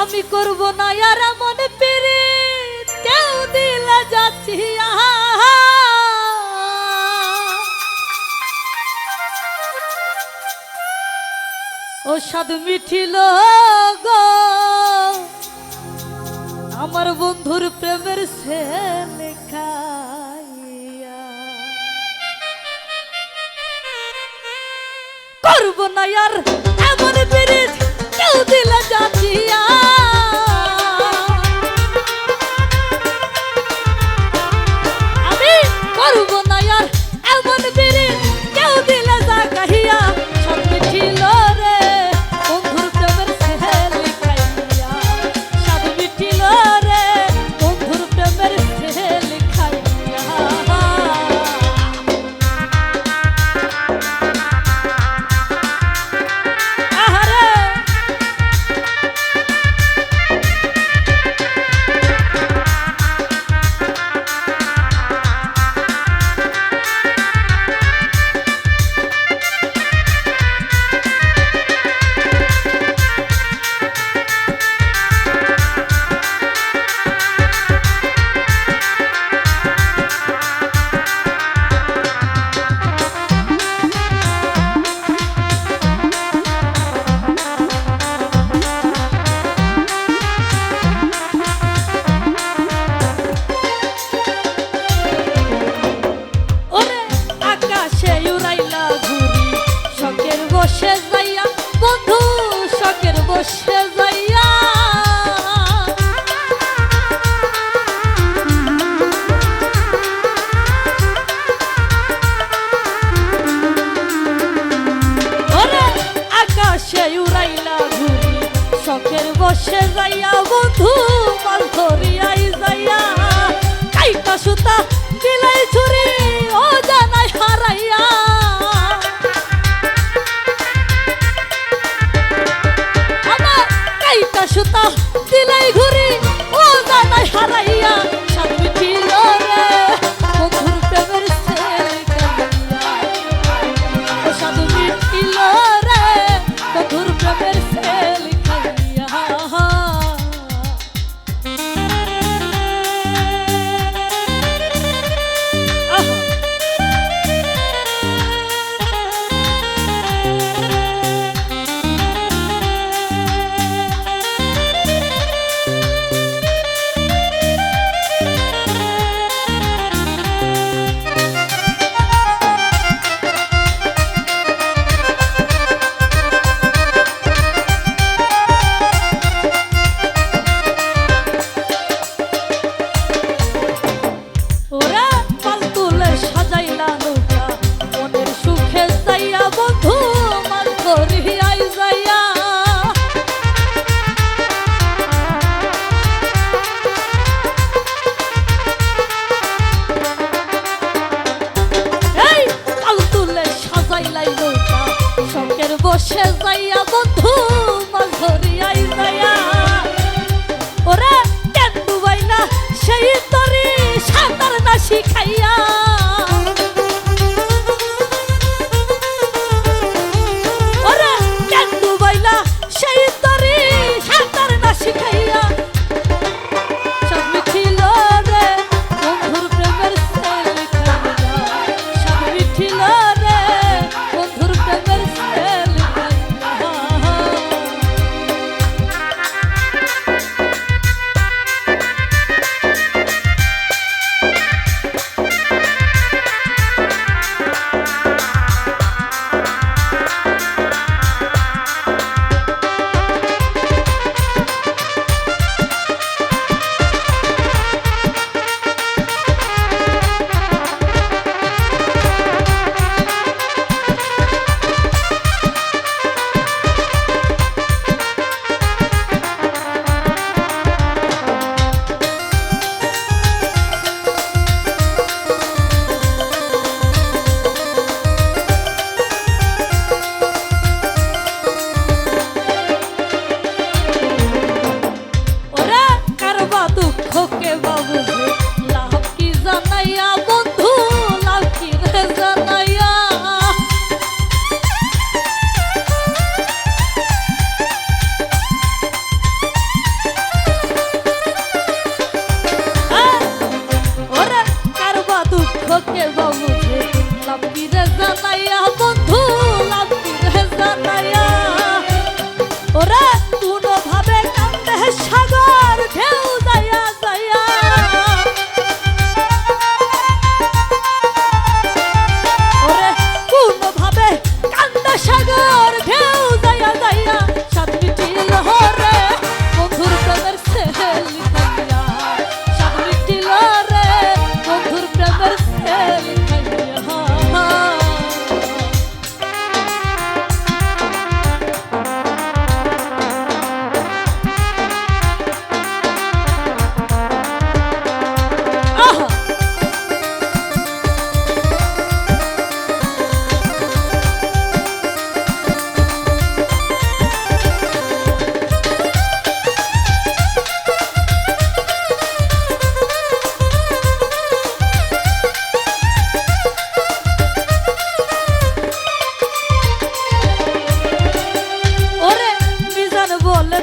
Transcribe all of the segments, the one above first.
আমি করব না আর মন পেরে কেউ দিলা যাচ্ছি ও স্বাদ মিঠিল গো আমার বন্ধুর প্রেমের সে লেখাইয়া করব না আর এমন পিরিত কেউ দিলা যাচ্ছিয়া আমি করব না আর এমন পিরিত কেউ দিলা জাগাইয়া সব মিঠিল রে বন্ধুর প্রেমের সে লেখাইয়া সব মিঠিল রে বন্ধুর প্রেমের সে লেখাইয়া বসে যাইয়া বন্ধু শখের বসে যাইয়া ওরে আকাশে উড়াইলা ঘুরি শখের বসে যাইয়া বন্ধু মাল ধরিয়াই যাইয়া কাইটা সুতা দিলাই ছুরি ও জানাই হারাইয়া সুতা দিলাই ঘুরি ও জানাই হারাইয়া সব মিঠিল রে বন্ধুর প্রেমের সে লেখাইয়া ও সব মিঠিল রে বন্ধুর প্রেমের সে লেখাইয়া বসে যাইয়া বন্ধু মাছ ধরিয়াই যাইয়া ওরে কেন ডুবাইলা সেই তরি সাঁতার না শিখাইয়া ওরে কেন ডুবাইলা সেই তরি সাঁতার না শিখাইয়া সব মিঠিল রে বন্ধুর প্রেমের সে লেখাইয়া সব মিঠিল রে বন্ধুর প্রেমের সে লেখাইয়া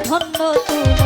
ধন্য তুমি